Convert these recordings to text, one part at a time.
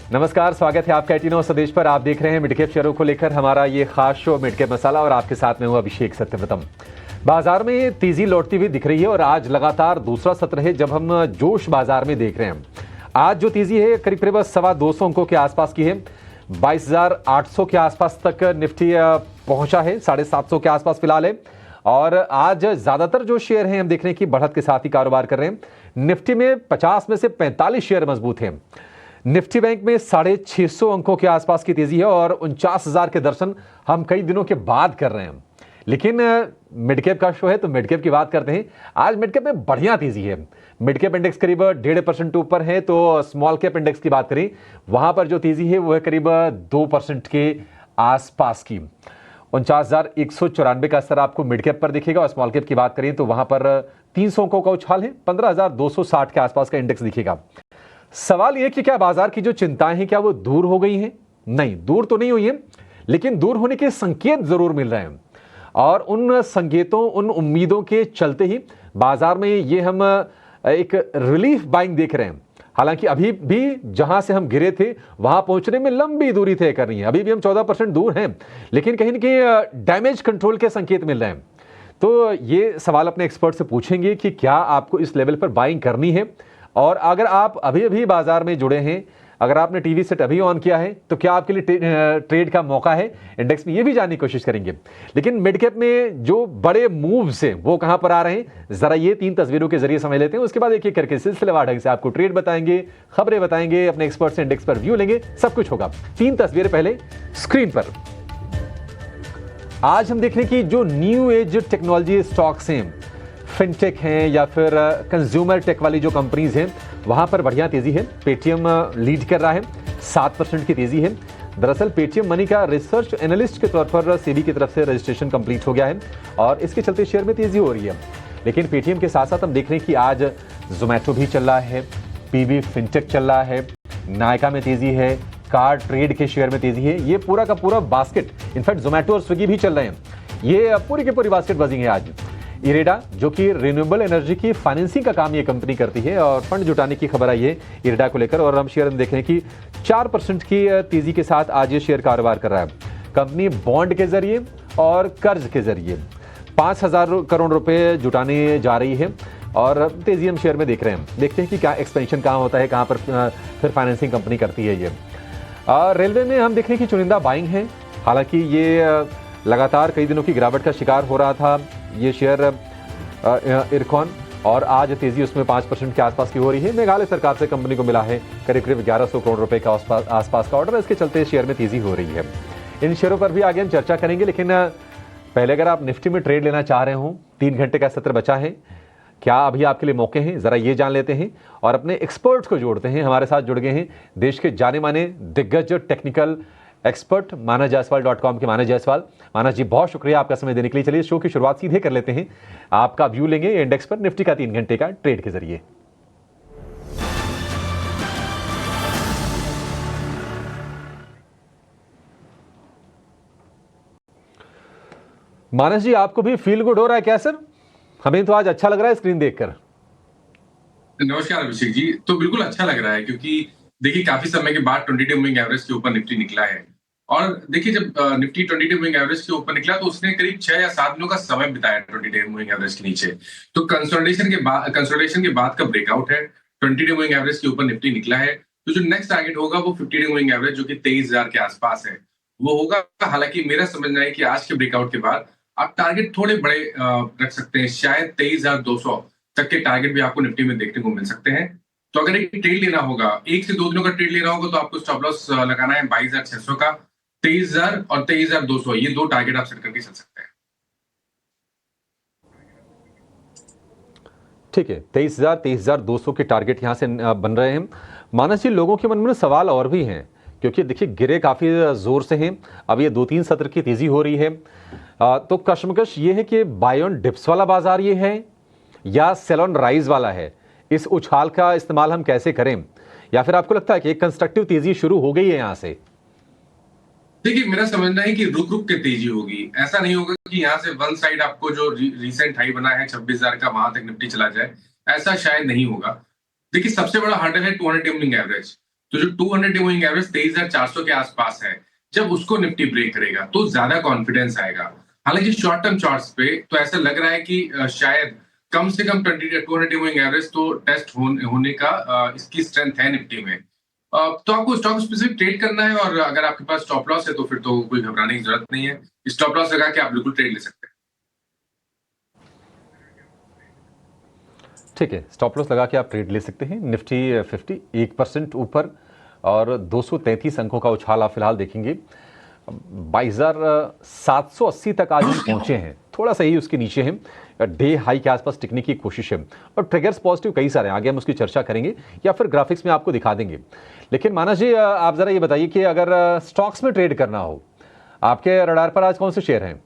नमस्कार, स्वागत है आपका 18 स्वदेश पर। आप देख रहे हैं मिडकैप शेयरों को लेकर हमारा ये खास शो मिडकैप मसाला और आपके साथ में हूं अभिषेक सत्यव्रतम। बाजार में तेजी लौटती हुई दिख रही है और आज लगातार दूसरा सत्र है जब हम जोश बाजार में देख रहे हैं। आज जो तेजी है करीब करीब 250 अंकों के आसपास की है। 22,800 के आसपास तक निफ्टी पहुंचा है, 750 के आसपास फिलहाल है। और आज ज्यादातर जो शेयर हैं हम देख रहे हैं कि बढ़त के साथ ही कारोबार कर रहे हैं। निफ्टी में 50 में से 45 शेयर मजबूत हैं। निफ्टी बैंक में 650 अंकों के आसपास की तेजी है और 49,000 के दर्शन हम कई दिनों के बाद कर रहे हैं। लेकिन मिडकैप का शो है तो मिडकैप की बात करते हैं। आज मिडकैप में बढ़िया तेजी है। मिडकैप इंडेक्स करीब 1.5% ऊपर है, तो स्मॉल कैप इंडेक्स की बात करें वहां पर जो तेजी है वो है करीब 2% के आसपास की। 49,194 का स्तर आपको मिडकैप पर दिखेगा और स्मॉल कैप की बात करें तो वहां पर 300 अंकों का उछाल है। 15,260 के आसपास का इंडेक्स दिखेगा। सवाल यह कि क्या बाजार की जो चिंताएं हैं क्या वो दूर हो गई हैं? नहीं, दूर तो नहीं हुई हैं, लेकिन दूर होने के संकेत जरूर मिल रहे हैं। और उन संकेतों, उन उम्मीदों के चलते ही बाजार में ये हम एक रिलीफ बाइंग देख रहे हैं। हालांकि अभी भी जहां से हम गिरे थे वहां पहुंचने में लंबी दूरी तय करनी है। अभी भी हम 14% दूर हैं, लेकिन कहीं ना कहीं डैमेज कंट्रोल के संकेत मिल रहे हैं। तो ये सवाल अपने एक्सपर्ट से पूछेंगे कि क्या आपको इस लेवल पर बाइंग करनी है। और अगर आप अभी अभी बाजार में जुड़े हैं, अगर आपने टीवी सेट अभी ऑन किया है तो क्या आपके लिए ट्रेड का मौका है इंडेक्स में, ये भी जानने की कोशिश करेंगे। लेकिन मिड कैप में जो बड़े मूव्स हैं वो कहां पर आ रहे हैं, जरा ये 3 तस्वीरों के जरिए समझ लेते हैं। उसके बाद एक एक करके सिलसिलेवार ढंग से आपको ट्रेड बताएंगे, खबरें बताएंगे, अपने एक्सपर्ट से इंडेक्स पर व्यू लेंगे, सब कुछ होगा। 3 तस्वीरें पहले स्क्रीन पर। आज हम देख रहे हैं कि जो न्यू एज टेक्नोलॉजी स्टॉक्स हैं, फिनटेक हैं या फिर कंज्यूमर टेक वाली जो कंपनीज हैं, वहां पर बढ़िया तेजी है। पेटीएम लीड कर रहा है, 7% की तेजी है। दरअसल पेटीएम मनी का रिसर्च एनालिस्ट के तौर पर सेबी की तरफ से रजिस्ट्रेशन कंप्लीट हो गया है और इसके चलते शेयर में तेजी हो रही है। लेकिन पेटीएम के साथ साथ हम देख रहे हैं कि आज जोमैटो भी चल रहा है, पीबी फिनटेक चल रहा है, नायका में तेजी है, कार ट्रेड के शेयर में तेजी है। ये पूरा का पूरा बास्केट, इनफैक्ट जोमैटो और स्विगी भी चल रहे हैं। ये पूरी की पूरी बास्केट बजिंग है आज। इरेडा जो कि रिन्यूएबल एनर्जी की फाइनेंसिंग का काम ये कंपनी करती है और फंड जुटाने की खबर आई है इरेडा को लेकर। और हम शेयर में देख रहे हैं कि 4% की तेजी के साथ आज ये शेयर कारोबार कर रहा है। कंपनी बॉन्ड के जरिए और कर्ज के जरिए 5,000 करोड़ रुपए जुटाने जा रही है और तेजी हम शेयर में देख रहे हैं। देखते हैं कि क्या एक्सपेंशन कहाँ होता है, कहाँ पर फिर फाइनेंसिंग कंपनी करती है ये। रेलवे में हम देख रहे हैं कि चुनिंदा बाइंग है। हालांकि ये लगातार कई दिनों की गिरावट का शिकार हो रहा था ये शेयर इरकॉन, और आज तेजी उसमें 5% के आसपास की हो रही है। मेघालय सरकार से कंपनी को मिला है करीब करीब 1100 करोड़ रुपए का आसपास का ऑर्डर, इसके चलते शेयर में तेजी हो रही है। इन शेयरों पर भी आगे हम चर्चा करेंगे, लेकिन पहले अगर आप निफ्टी में ट्रेड लेना चाह रहे हो, 3 घंटे का सत्र बचा है, क्या अभी आपके लिए मौके हैं, जरा ये जान लेते हैं और अपने एक्सपर्ट्स को जोड़ते हैं। हमारे साथ जुड़ गए हैं देश के जाने माने दिग्गज टेक्निकल एक्सपर्ट मानसजायसवाल.com के मानस जायसवाल। मानस जी, बहुत शुक्रिया आपका समय देने के लिए। चलिए शो की शुरुआत सीधे कर लेते हैं। आपका व्यू लेंगे इंडेक्स पर निफ्टी का 3 घंटे का ट्रेड के जरिए। मानस जी, आपको भी फील गुड हो रहा है क्या सर? हमें तो आज अच्छा लग रहा है स्क्रीन देखकर। नमस्कार अभिषेक जी। तो बिल्कुल अच्छा लग रहा है क्योंकि देखिए काफी समय के बाद 20 डे मूविंग एवरेज के ऊपर निफ्टी निकला है। और देखिए जब निफ्टी 20 डे मूविंग एवरेज के ऊपर निकला तो उसने करीब 6 या 7 दिनों का समय बिताया 20 डे मूविंग एवरेज के नीचे। तो कंसोलिडेशन के बाद का ब्रेकआउट है। 20 डे मूविंग एवरेज के ऊपर निफ्टी निकला है। तो जो नेक्स्ट टारगेट होगा वो 50 डे मूविंग एवरेज जो कि 23,000 के आसपास है वो होगा। हालांकि मेरा समझना है कि आज के ब्रेकआउट के बाद आप टारगेट थोड़े बड़े रख सकते हैं। शायद 23,200 तक के टारगेट भी आपको निफ्टी में देखने को मिल सकते हैं। तो अगर एक ट्रेड लेना होगा, 1 से 2 दिनों का ट्रेड लेना होगा, तो आपको स्टॉप लॉस लगाना है 22,600 का। 23,000 और 23,200 ये 2 टारगेट आप सेट करके चल सकते हैं। ठीक है, 23,000 23,200 के टारगेट यहां से बन रहे हैं। मानस जी, लोगों के मन में सवाल और भी हैं, क्योंकि देखिए गिरे काफी जोर से हैं। अब ये 2-3 सत्र की तेजी हो रही है, तो कशमकश ये है कि बाय ऑन डिप्स वाला बाजार ये है या सेल ऑन राइज वाला है। इस उछाल का इस्तेमाल हम कैसे करें, या फिर आपको लगता है कि एक कंस्ट्रक्टिव तेजी शुरू हो गई है यहां से? देखिए मेरा समझना है कि रुक रुक के तेजी होगी। ऐसा नहीं होगा कि यहाँ से वन साइड आपको जो रिसेंट हाई बना है 26,000 का वहां तक निफ्टी चला जाए, ऐसा शायद नहीं होगा। देखिए सबसे बड़ा हर्डल है 200 डे मूविंग एवरेज। तो जो 200 डे मूविंग एवरेज 23,400 के आसपास है, जब उसको निफ्टी ब्रेक करेगा तो ज्यादा कॉन्फिडेंस आएगा। हालांकि शॉर्ट टर्म चार्ट्स पे तो ऐसा लग रहा है कि शायद कम से कम 200 डे मूविंग एवरेज तो टेस्ट होने का इसकी स्ट्रेंथ है निफ्टी में। तो आपको स्टॉक स्पेसिफिक ट्रेड करना है, और अगर आपके पास स्टॉप लॉस है तो फिर तो कोई घबराने की जरूरत नहीं है। स्टॉप लॉस लगा के आप बिल्कुल ट्रेड ले सकते हैं। ठीक है, स्टॉप लॉस लगा के आप ट्रेड ले सकते हैं। निफ्टी 50 1% ऊपर और 233 अंकों का उछाल आप फिलहाल देखेंगे। 22,780 तक आज हम पहुंचे हैं, थोड़ा सा ही उसके नीचे हैं। डे हाई के आसपास टिकने की कोशिश है और ट्रिगर्स पॉजिटिव कई सारे हैं, आगे हम उसकी चर्चा करेंगे या फिर ग्राफिक्स में आपको दिखा देंगे। लेकिन मानस जी, आप जरा ये बताइए कि अगर स्टॉक्स में ट्रेड करना हो, आपके रडार पर आज कौन से शेयर हैं?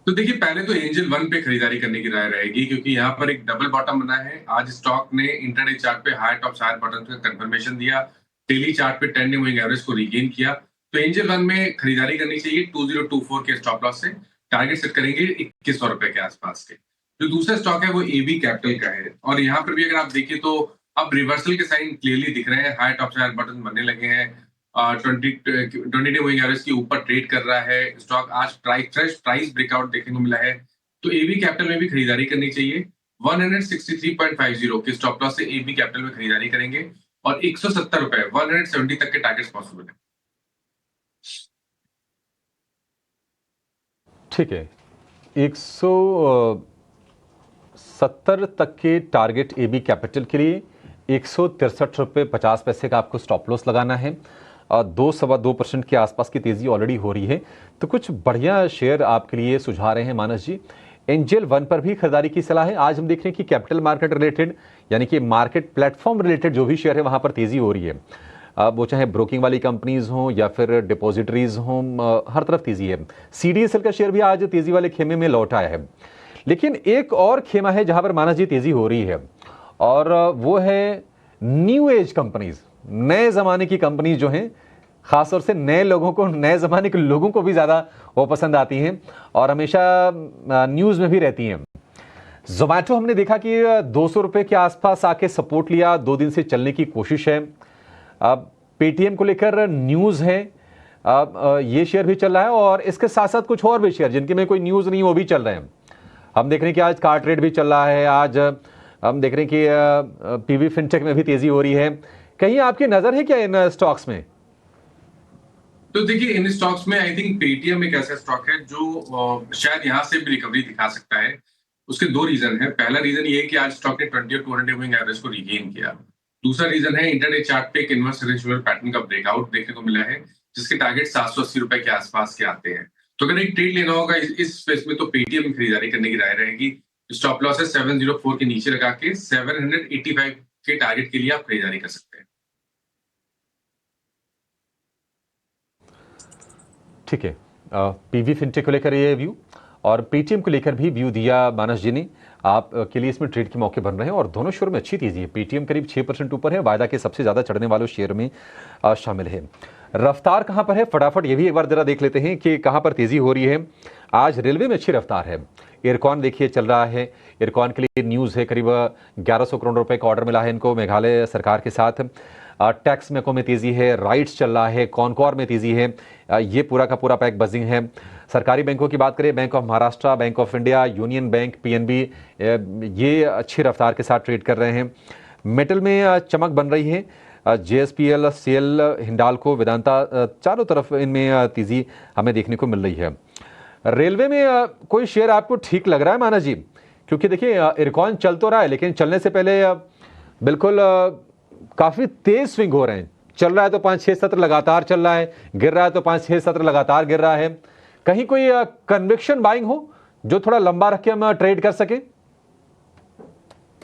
तो देखिए, पहले तो एंजल वन पे खरीदारी करने की राय रहेगी, क्योंकि यहाँ पर एक डबल बॉटम बना है। आज स्टॉक ने इंटरडे चार्ट पे हाई टॉप हायर बॉटम का कंफर्मेशन दिया, डेली चार्ट पे 10 डे मूविंग एवरेज को रीगेन किया। तो एंजल वन में खरीदारी करनी चाहिए 2024 के स्टॉप लॉस से। टारगेट सेट करेंगे 2100 रुपए के आसपास के। जो दूसरा स्टॉक है वो एबी कैपिटल का है, और यहाँ पर भी अगर आप देखिए तो अब रिवर्सल के साइन क्लियरली दिख रहे हैं। हाई टॉप हायर बॉटम बनने लगे हैं। 20 डे मूविंग एवरेज के ऊपर ट्रेड कर रहा है स्टॉक। आज फ्रेश प्राइस ब्रेकआउट देखने को मिला है। तो एबी कैपिटल में भी खरीदारी करनी चाहिए। 163.50 के स्टॉप लॉस से एबी कैपिटल में खरीदारी करेंगे, और 170 रुपए 170 तक के टारगेट्स पॉसिबल है। ठीक है, 170 तक के टारगेट एबी कैपिटल के लिए 163 रुपये 50 पैसे का आपको स्टॉप लॉस लगाना है। 2-2.25% के आसपास की तेजी ऑलरेडी हो रही है। तो कुछ बढ़िया शेयर आपके लिए सुझा रहे हैं मानस जी। एंजल वन पर भी खरीदारी की सलाह है। आज हम देख रहे हैं कि कैपिटल मार्केट रिलेटेड, यानी कि मार्केट प्लेटफॉर्म रिलेटेड जो भी शेयर है वहां पर तेजी हो रही है। वो चाहे ब्रोकिंग वाली कंपनीज हों या फिर डिपॉजिटरीज हों, हर तरफ तेजी है। सीडीएसएल का शेयर भी आज तेजी वाले खेमे में लौट आया है। लेकिन एक और खेमा है जहां पर मानस जी तेजी हो रही है, और वो है न्यू एज कंपनीज। नए जमाने की कंपनीज जो हैं, खासतौर से नए लोगों को, नए जमाने के लोगों को भी ज्यादा वो पसंद आती हैं और हमेशा न्यूज में भी रहती हैं। जोमैटो हमने देखा कि 200 रुपए के आसपास आके सपोर्ट लिया, 2 दिन से चलने की कोशिश है। अब पेटीएम को लेकर न्यूज है, अब ये शेयर भी चल रहा है, और इसके साथ साथ कुछ और भी शेयर जिनके में कोई न्यूज नहीं वो भी चल रहे हैं। हम देख रहे हैं कि आज कार्ट रेट भी चल रहा है। आज हम देख रहे हैं कि पीवी फिनटेक में भी तेजी हो रही है। कहीं आपकी नजर है क्या इन स्टॉक्स में? तो देखिए, इन स्टॉक्स में आई थिंक पेटीएम एक ऐसा स्टॉक है जो शायद यहाँ से भी रिकवरी दिखा सकता है। उसके दो रीजन है। पहला रीजन ये है कि आज स्टॉक ने 20 और 200 मूविंग एवरेज को रीगेन किया। दूसरा रीजन है इंटरडे चार्ट पे एक इनवर्स रेशियो पैटर्न का ब्रेकआउट देखने को मिला है, जिसके टारगेट 780 रुपए के आसपास के आते हैं। तो अगर एक ट्रेड लेना होगा इस स्पेस में तो पेटीएम में खरीदारी करने की राय रहेगी। स्टॉप लॉस है 704 के नीचे लगा के 785 के टारगेट के लिए आप खरीदारी कर सकते हैं। ठीक है, पीवी फिनटेक को लेकर ये व्यू और पेटीएम को लेकर भी व्यू दिया मानस जी ने। आप के लिए इसमें ट्रेड के मौके बन रहे हैं और दोनों शेयर में अच्छी तेजी है। पेटीएम करीब 6% ऊपर है, वायदा के सबसे ज्यादा चढ़ने वालों शेयर में शामिल है। रफ्तार कहां पर है, फटाफट ये भी एक बार जरा देख लेते हैं कि कहां पर तेजी हो रही है। आज रेलवे में अच्छी रफ्तार है। इरकॉन देखिए चल रहा है। इरकॉन के लिए न्यूज़ है, करीब 1100 करोड़ रुपए का ऑर्डर मिला है इनको मेघालय सरकार के साथ। टैक्स मेको में तेजी है, राइट्स चल रहा है, कॉनकॉर में तेजी है। ये पूरा का पूरा पैक बजिंग है। सरकारी बैंकों की बात करें, bank of Maharashtra, bank of India, union bank, PNB, ये अच्छी रफ्तार के साथ ट्रेड कर रहे हैं। मेटल में चमक बन रही है। जेएसपीएल, सेल, हिंडाल्को, वेदांता, चारों तरफ इनमें तेजी हमें देखने को मिल रही है। रेलवे में कोई शेयर आपको ठीक लग रहा है माना जी? क्योंकि देखिए इरकॉन चल तो रहा है, लेकिन चलने से पहले बिल्कुल काफी तेज स्विंग हो रहे हैं। चल रहा है तो 5-6 सत्र लगातार चल रहा है, गिर रहा है तो 5-6 सत्र लगातार गिर रहा है। कहीं कोई कन्विक्शन बाइंग हो जो थोड़ा लंबा रख के हम ट्रेड कर सके?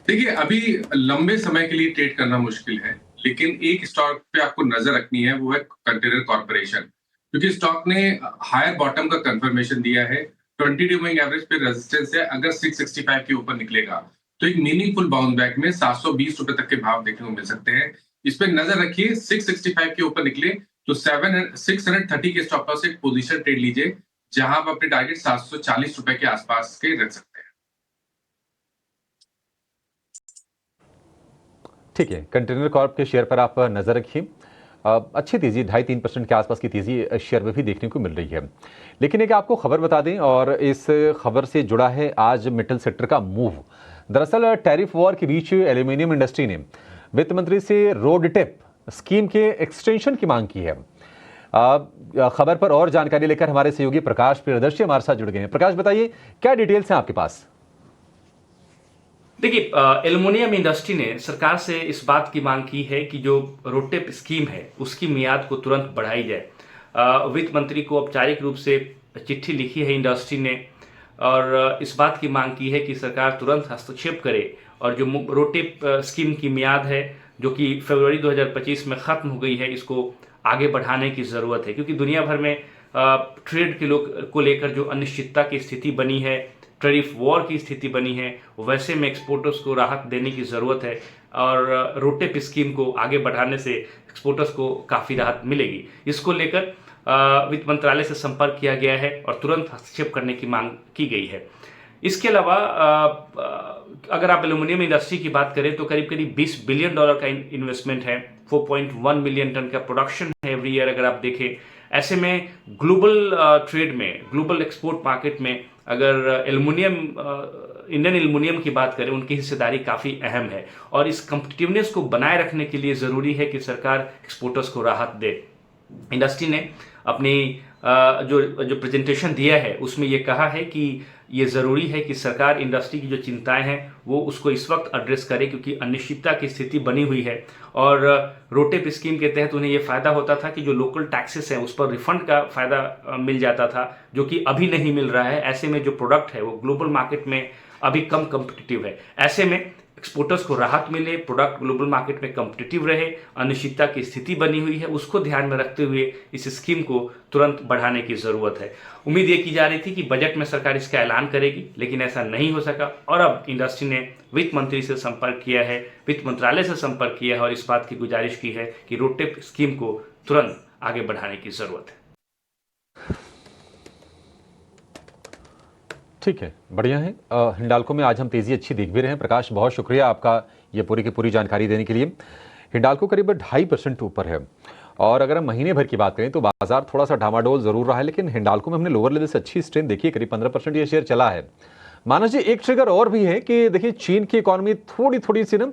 देखिए, अभी लंबे समय के लिए ट्रेड करना मुश्किल है, लेकिन एक स्टॉक पे आपको नजर रखनी है, वो है कंटेनर कॉर्पोरेशन। क्योंकि स्टॉक ने हायर बॉटम का कंफर्मेशन दिया है। 20 डे मूविंग एवरेज पे रेजिस्टेंस है। अगर 665 के ऊपर निकलेगा तो एक मीनिंगफुल बाउंस बैक में 720 रुपए तक के भाव देखने को मिल सकते हैं। इस पे नजर रखिए। 665 के ऊपर निकले तो 630 के स्टॉप लॉस से एक पोजीशन ट्रेड लीजिए, जहां आप अपने टारगेट 740 रुपए के आसपास के रख सकते हैं। ठीक है, कंटेनर कॉर्प के शेयर पर आप नजर रखिए। अच्छी तेजी 2.5-3% के आसपास की तेजी शेयर में भी देखने को मिल रही है। लेकिन एक आपको खबर बता दें, और इस खबर से जुड़ा है आज मेटल सेक्टर का मूव। दरअसल टैरिफ वॉर के बीच एल्यूमिनियम इंडस्ट्री ने वित्त मंत्री से रोड टेप स्कीम के एक्सटेंशन की मांग की है। खबर पर और जानकारी लेकर हमारे सहयोगी प्रकाश प्रियदर्शी हमारे साथ जुड़ गए हैं। प्रकाश, बताइए क्या डिटेल्स हैं आपके पास? देखिए, एल्युमिनियम इंडस्ट्री ने सरकार से इस बात की मांग की है कि जो रोटेप स्कीम है उसकी मियाद को तुरंत बढ़ाई जाए। वित्त मंत्री को औपचारिक रूप से चिट्ठी लिखी है इंडस्ट्री ने, और इस बात की मांग की है कि सरकार तुरंत हस्तक्षेप करे और जो रोटेप स्कीम की मियाद है जो कि फरवरी 2025 में ख़त्म हो गई है, इसको आगे बढ़ाने की ज़रूरत है। क्योंकि दुनिया भर में ट्रेड के को लेकर जो अनिश्चितता की स्थिति बनी है, टैरिफ वॉर की स्थिति बनी है, वैसे में एक्सपोर्टर्स को राहत देने की ज़रूरत है और रोटेप स्कीम को आगे बढ़ाने से एक्सपोर्टर्स को काफ़ी राहत मिलेगी। इसको लेकर वित्त मंत्रालय से संपर्क किया गया है और तुरंत हस्तक्षेप करने की मांग की गई है। इसके अलावा अगर आप एल्युमिनियम इंडस्ट्री की बात करें तो करीब करीब $20 बिलियन का इन्वेस्टमेंट है, 4.1 मिलियन टन का प्रोडक्शन है एवरी ईयर अगर आप देखें। ऐसे में ग्लोबल ट्रेड में, ग्लोबल एक्सपोर्ट मार्केट में अगर एल्युमिनियम, इंडियन एल्युमिनियम की बात करें, उनकी हिस्सेदारी काफ़ी अहम है और इस कम्पिटिटिवनेस को बनाए रखने के लिए ज़रूरी है कि सरकार एक्सपोर्टर्स को राहत दे। इंडस्ट्री ने अपनी जो प्रेजेंटेशन दिया है उसमें ये कहा है कि ये ज़रूरी है कि सरकार इंडस्ट्री की जो चिंताएं हैं वो उसको इस वक्त एड्रेस करे, क्योंकि अनिश्चितता की स्थिति बनी हुई है और रोटेप स्कीम के तहत उन्हें ये फ़ायदा होता था कि जो लोकल टैक्सेस हैं उस पर रिफंड का फ़ायदा मिल जाता था, जो कि अभी नहीं मिल रहा है। ऐसे में जो प्रोडक्ट है वो ग्लोबल मार्केट में अभी कम कम्पिटिटिव है। ऐसे में एक्सपोर्टर्स को राहत मिले, प्रोडक्ट ग्लोबल मार्केट में कम्पिटिटिव रहे, अनिश्चितता की स्थिति बनी हुई है, उसको ध्यान में रखते हुए इस स्कीम को तुरंत बढ़ाने की ज़रूरत है। उम्मीद ये की जा रही थी कि बजट में सरकार इसका ऐलान करेगी, लेकिन ऐसा नहीं हो सका और अब इंडस्ट्री ने वित्त मंत्री से संपर्क किया है, वित्त मंत्रालय से संपर्क किया है और इस बात की गुजारिश की है कि रोटेप स्कीम को तुरंत आगे बढ़ाने की ज़रूरत है। ठीक है, बढ़िया है। हिंडाल्को में आज हम तेज़ी अच्छी देख भी रहे हैं। प्रकाश, बहुत शुक्रिया आपका ये पूरी की पूरी जानकारी देने के लिए। हिंडाल्को करीब 2.5% ऊपर है और अगर हम महीने भर की बात करें तो बाजार थोड़ा सा डामाडोल ज़रूर रहा है, लेकिन हिंडाल्को में हमने लोअर लेवल से अच्छी स्ट्रेंथ देखी है। करीब 15% ये शेयर चला है। मानस जी, एक ट्रिगर और भी है कि देखिए चीन की इकॉनमी थोड़ी सी ना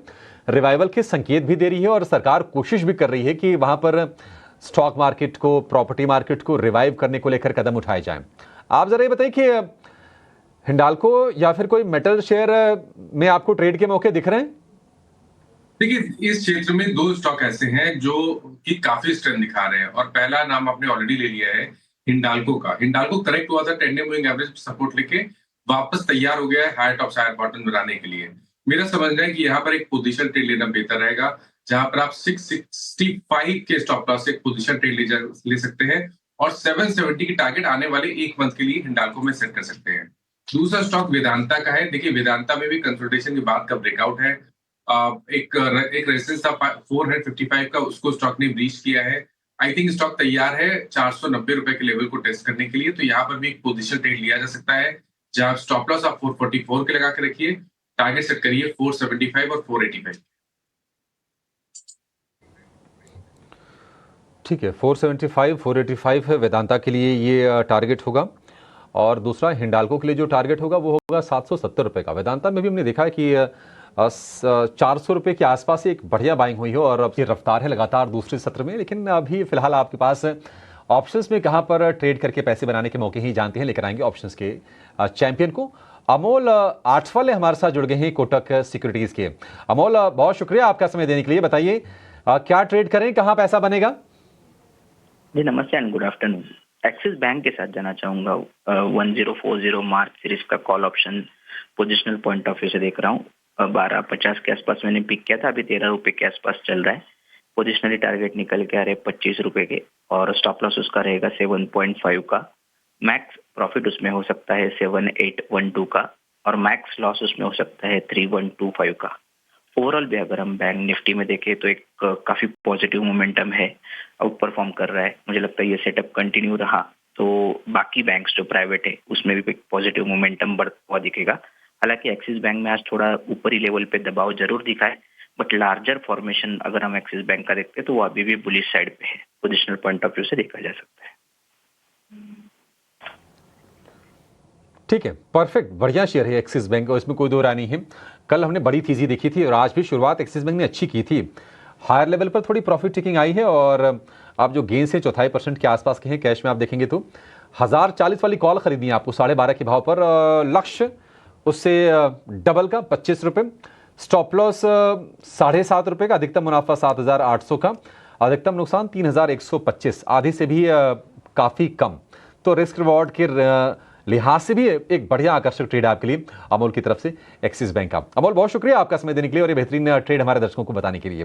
रिवाइवल के संकेत भी दे रही है और सरकार कोशिश भी कर रही है कि वहाँ पर स्टॉक मार्केट को, प्रॉपर्टी मार्केट को रिवाइव करने को लेकर कदम उठाए जाएं। आप ज़रा ये बताइए कि हिंडाल्को या फिर कोई मेटल शेयर में आपको ट्रेड के मौके दिख रहे हैं? देखिए, इस क्षेत्र में दो स्टॉक ऐसे हैं जो कि काफी स्ट्रेंथ दिखा रहे हैं और पहला नाम आपने ऑलरेडी ले लिया है हिंडाल्को का। हिंडाल्को करेक्ट हुआ था, 10 डे मूविंग एवरेज सपोर्ट लेके वापस तैयार हो गया है हायर टॉप हायर बॉटम बनाने के लिए। मेरा समझना है कि यहाँ पर एक पोजीशन ट्रेड लेना बेहतर रहेगा, जहां पर आप 665 के स्टॉप लॉस से एक पोजीशन ट्रेड ले सकते हैं और 770 की टारगेट आने वाले एक मंथ के लिए हिंडाल्को में सेट कर सकते हैं। दूसरा स्टॉक वेदांता का है। देखिए, वेदांता में भी कंसोलिडेशन के बाद का ब्रेकआउट है। एक रेजिस्टेंस था 455 का, उसको स्टॉक ने ब्रीच किया है। आई थिंक स्टॉक तैयार है 490 रुपए के लेवल को टेस्ट करने के लिए, तो यहाँ पर भी एक पोजीशन ट्रेड लिया जा सकता है, जहां स्टॉप लॉस आप 444 के लगा के रखिए, टारगेट सेट करिए 475 और 485। ठीक है, 475, 485 है वेदांता के लिए ये टारगेट होगा और दूसरा हिंडाल्को के लिए जो टारगेट होगा वो होगा 770 रुपए का। वेदांता में भी हमने देखा है कि 400 रुपए के आसपास एक बढ़िया बाइंग हुई हो और अब ये रफ्तार है लगातार दूसरे सत्र में। लेकिन अभी फिलहाल आपके पास ऑप्शंस में कहां पर ट्रेड करके पैसे बनाने के मौके ही जानते हैं, लेकर आएंगे ऑप्शंस के चैंपियन को। अमोल आठवले हमारे साथ जुड़ गए हैं कोटक सिक्योरिटीज के। अमोल, बहुत शुक्रिया आपका समय देने के लिए। बताइए क्या ट्रेड करें, कहां पैसा बनेगा? जी नमस्ते and good afternoon. Axis bank के साथ जाना चाहूंगा। 1040 मार्च सीरीज का call option positional point of view से देख रहा हूँ। 12.50 के आसपास मैंने पिक किया था, अभी 13 रुपए के आसपास चल रहा है। पोजिशनली टारगेट निकल के आ रहे 25 रुपए के और स्टॉप लॉस उसका रहेगा 7.5 का। मैक्स प्रॉफिट उसमें हो सकता है 7812 का और मैक्स लॉस उसमें हो सकता है 3125 का। ओवरऑल भी अगर हम बैंक निफ्टी में देखें तो एक काफी पॉजिटिव मोमेंटम है, आउट परफॉर्म कर रहा है। मुझे लगता है ये सेटअप कंटिन्यू रहा तो बाकी बैंक्स जो प्राइवेट है उसमें भी एक पॉजिटिव मोमेंटम बढ़ता हुआ दिखेगा। हालांकि एक्सिस बैंक में आज थोड़ा ऊपरी लेवल पे दबाव जरूर दिखा है, बट लार्जर फॉर्मेशन अगर हम एक्सिस बैंक का देखते हैं तो वो अभी भी बुलिश साइड पे है, पोजिशनल पॉइंट ऑफ व्यू से देखा जा सकता है। ठीक है, परफेक्ट, बढ़िया शेयर है एक्सिस बैंक और इसमें कोई दो राय नहीं है। कल हमने बड़ी तेजी देखी थी और आज भी शुरुआत एक्सिस बैंक ने अच्छी की थी। हायर लेवल पर थोड़ी प्रॉफिट टेकिंग आई है और आप जो गेंस है 0.25% के आसपास के हैं। कैश में आप देखेंगे तो 1040 वाली कॉल खरीदनी है आपको 12.5 के भाव पर, लक्ष्य उससे डबल का 25 रुपये, स्टॉप लॉस 7.5 रुपये का, अधिकतम मुनाफा 7,800 का, अधिकतम नुकसान 3,125, आधे से भी काफ़ी कम। तो रिस्क रिवॉर्ड के लिहाज से भी एक बढ़िया आकर्षक ट्रेड आपके लिए अमोल की तरफ से एक्सिस बैंक का। अमोल, बहुत शुक्रिया आपका समय देने के लिए और ये बेहतरीन ट्रेड हमारे दर्शकों को बताने के लिए।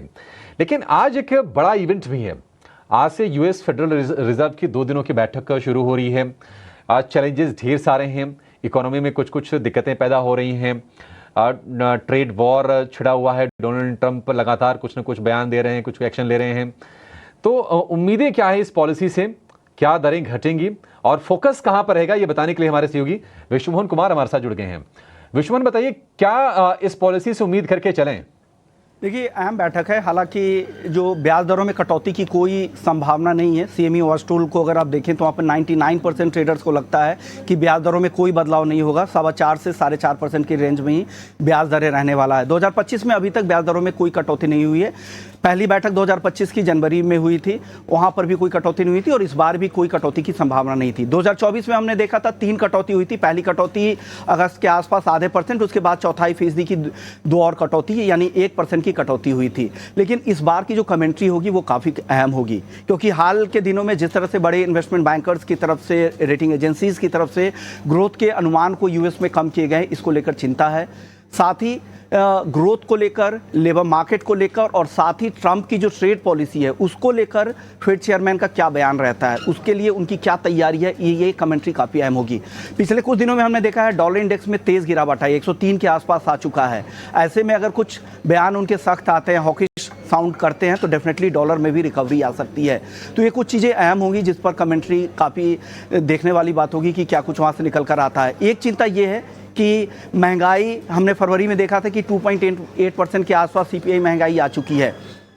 लेकिन आज एक बड़ा इवेंट भी है। आज से यूएस फेडरल रिजर्व की 2 दिनों की बैठक शुरू हो रही है। आज चैलेंजेस ढेर सारे हैं, इकोनॉमी में कुछ कुछ दिक्कतें पैदा हो रही हैं, ट्रेड वॉर छिड़ा हुआ है, डोनाल्ड ट्रंप लगातार कुछ न कुछ बयान दे रहे हैं, कुछ एक्शन ले रहे हैं। तो उम्मीदें क्या है इस पॉलिसी से, क्या दरें घटेंगी और फोकस कहां पर रहेगा, ये बताने के लिए हमारे सहयोगी विश्वमोहन कुमार हमारे साथ जुड़ गए हैं। विश्वमोहन, बताइए क्या इस पॉलिसी से उम्मीद करके चलें? देखिए, अहम बैठक है। हालांकि जो ब्याज दरों में कटौती की कोई संभावना नहीं है। सीएमई वॉचटूल को अगर आप देखें तो वहाँ पर 99% ट्रेडर्स को लगता है कि ब्याज दरों में कोई बदलाव नहीं होगा। 4.25 से 4.5% की रेंज में ही ब्याज दरें रहने वाला है। 2025 में अभी तक ब्याज दरों में कोई कटौती नहीं हुई है। पहली बैठक 2025 की जनवरी में हुई थी, वहाँ पर भी कोई कटौती नहीं हुई थी और इस बार भी कोई कटौती की संभावना नहीं थी। 2024 में हमने देखा था 3 कटौती हुई थी। पहली कटौती अगस्त के आसपास 0.5%, उसके बाद 0.25% की 2 और कटौती यानी 1% की कटौती हुई थी। लेकिन इस बार की जो कमेंट्री होगी वो काफ़ी अहम होगी, क्योंकि हाल के दिनों में जिस तरह से बड़े इन्वेस्टमेंट बैंकर्स की तरफ से, रेटिंग एजेंसीज की तरफ से ग्रोथ के अनुमान को यूएस में कम किए गए, इसको लेकर चिंता है। साथ ही ग्रोथ को लेकर, लेबर मार्केट को लेकर और साथ ही ट्रंप की जो ट्रेड पॉलिसी है उसको लेकर फेड चेयरमैन का क्या बयान रहता है, उसके लिए उनकी क्या तैयारी है, ये कमेंट्री काफ़ी अहम होगी। पिछले कुछ दिनों में हमने देखा है डॉलर इंडेक्स में तेज़ गिरावट है, 103 के आसपास आ चुका है। ऐसे में अगर कुछ बयान उनके सख्त आते हैं, हॉकिश साउंड करते हैं, तो डेफिनेटली डॉलर में भी रिकवरी आ सकती है। तो ये कुछ चीज़ें अहम होंगी जिस पर कमेंट्री काफ़ी देखने वाली बात होगी कि क्या कुछ वहाँ से निकल कर आता है। एक चिंता ये है कि महंगाई, हमने फरवरी में देखा था कि 2.8% के आसपास सीपीआई महंगाई आ चुकी है,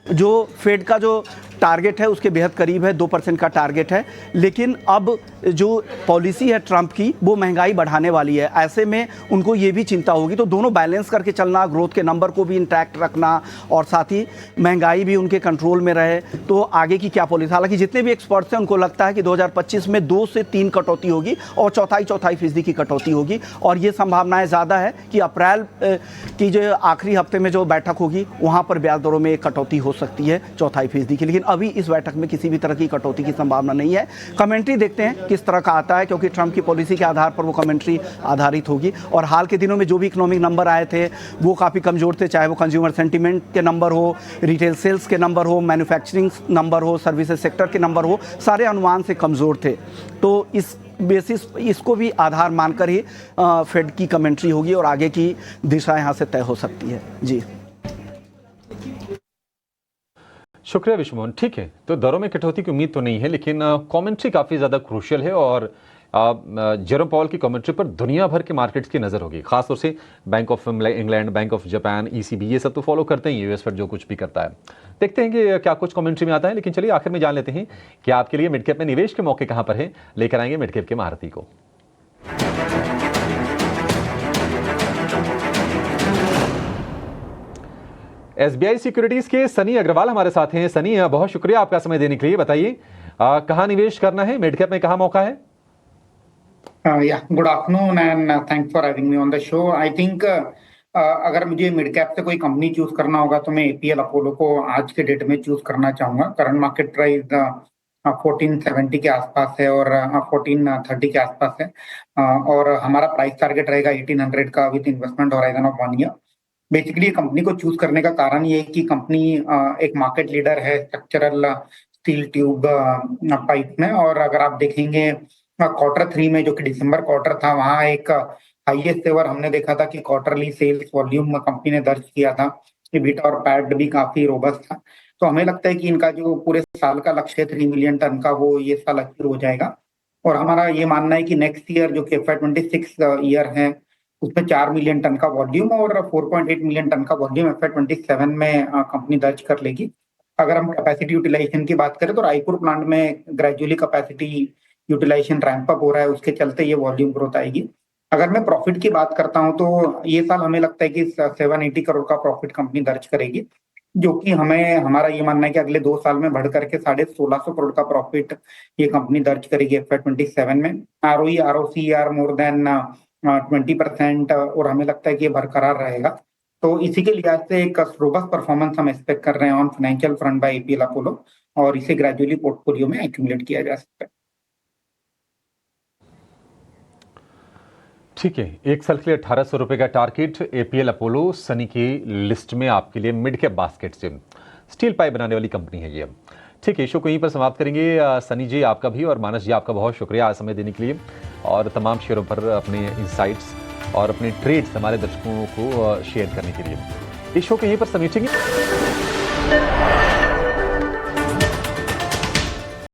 जो फेड का जो टारगेट है उसके बेहद करीब है, 2% का टारगेट है। लेकिन अब जो पॉलिसी है ट्रंप की वो महंगाई बढ़ाने वाली है। ऐसे में उनको ये भी चिंता होगी। तो दोनों बैलेंस करके चलना, ग्रोथ के नंबर को भी इंटैक्ट रखना और साथ ही महंगाई भी उनके कंट्रोल में रहे, तो आगे की क्या पॉलिसी। हालांकि जितने भी एक्सपर्ट्स हैं उनको लगता है कि 2025 में 2 से 3 कटौती होगी और 4.25% की कटौती होगी और ये संभावनाएं ज़्यादा है कि अप्रैल की जो आखिरी हफ्ते में जो बैठक होगी वहाँ पर ब्याज दरों में एक कटौती हो सकती है 4.25% की। लेकिन अभी इस बैठक में किसी भी तरह की कटौती की संभावना नहीं है। कमेंट्री देखते हैं किस तरह का आता है, क्योंकि ट्रंप की पॉलिसी के आधार पर वो कमेंट्री आधारित होगी। और हाल के दिनों में जो भी इकोनॉमिक नंबर आए थे वो काफ़ी कमज़ोर थे, चाहे वो कंज्यूमर सेंटीमेंट के नंबर हो, रिटेल सेल्स के नंबर हो, मैन्युफैक्चरिंग नंबर हो, सर्विसेज सेक्टर के नंबर हो, सारे अनुमान से कमज़ोर थे। तो इस बेसिस इसको भी आधार मानकर ही फेड की कमेंट्री होगी और आगे की दिशा यहाँ से तय हो सकती है। जी, शुक्रिया विश्वमोहन। ठीक है, तो दरों में कटौती की उम्मीद तो नहीं है, लेकिन कमेंट्री काफ़ी ज़्यादा क्रूशियल है और जेरोम पॉल की कमेंट्री पर दुनिया भर के मार्केट्स की नज़र होगी, खासतौर से bank of England, bank of Japan, ECB, ये सब तो फॉलो करते हैं यूएस फेड जो कुछ भी करता है। देखते हैं कि क्या कुछ कमेंट्री में आता है। लेकिन चलिए आखिर में जान लेते हैं कि आपके लिए मिड कैप में निवेश के मौके कहाँ पर हैं। लेकर आएंगे मिड कैप के महारथी को। एसबीआई सिक्योरिटीज के सनी अग्रवाल हमारे साथ हैं। सनी, बहुत शुक्रिया आपका समय देने के लिए। बताइए कहाँ निवेश करना है, मिड कैप में कहाँ मौका है? Yeah, good afternoon and thanks for having me on the show. I think अगर मुझे मिड कैप से कोई कंपनी चूज करना होगा तो मैं एपीएल अपोलो को आज के डेट में चूज करना चाहूंगा। करंट मार्केट प्राइस 1470 के आसपास है और 1430 के आसपास है और हमारा प्राइस टारगेट रहेगा 1800 का with investment horizon of 1 year. Basically company को चूज करने का कारण ये है कि कंपनी एक मार्केट लीडर है स्ट्रक्चरल स्टील ट्यूब पाइप में, और अगर आप देखेंगे Q3 में जो कि दिसंबर क्वार्टर था वहां एक हाईएस्ट एवर हमने देखा था कि क्वार्टरली सेल्स वॉल्यूम कंपनी ने दर्ज किया था। EBITDA और पैट भी काफी रोबस्ट था। तो हमें लगता है कि इनका जो पूरे साल का लक्ष्य है 3 मिलियन टन का वो ये साल अचीव हो जाएगा। और हमारा ये मानना है कि नेक्स्ट ईयर जो कि FY26 ईयर है उसमें 4 मिलियन टन का वॉल्यूम और 4.8 मिलियन टन का वॉल्यूम FY27 में कंपनी दर्ज कर लेगी। अगर हम कैपेसिटी यूटिलाइजेशन की बात करें तो रायपुर प्लांट में gradually capacity utilisation ramp up हो रहा है, उसके चलते ये वॉल्यूम ग्रोथ आएगी। अगर मैं प्रॉफिट की बात करता हूं तो ये साल हमें लगता है कि 780 करोड़ का प्रॉफिट कंपनी दर्ज करेगी, जो कि हमारा ये मानना है कि अगले 2 साल में बढ़ करके 1650 करोड़ का प्रॉफिट ये कंपनी दर्ज करेगी FY27 में। ROE ROCER मोर देन 20% और हमें लगता है कि ये बरकरार रहेगा। तो इसी के लिहाज से एक रोबस्ट परफॉर्मेंस हम एक्सपेक्ट कर रहे हैं on financial front by APL Apollo, और इसे ग्रेजुअली पोर्टफोलियो में एक्यूमुलेट किया जा सकता है। ठीक है, एक साल के लिए 1800 रुपए का टारगेट APL अपोलो सनी की लिस्ट में आपके लिए मिड कैप बास्केट से स्टील पाइप बनाने वाली कंपनी है ये। ठीक है, शो को यहीं पर समाप्त करेंगे। सनी जी आपका भी और मानस जी आपका बहुत शुक्रिया आज समय देने के लिए और तमाम शेयरों पर अपने इंसाइट्स और अपने ट्रेड्स हमारे दर्शकों को शेयर करने के लिए। इस शो को यहीं पर समेटेंगे।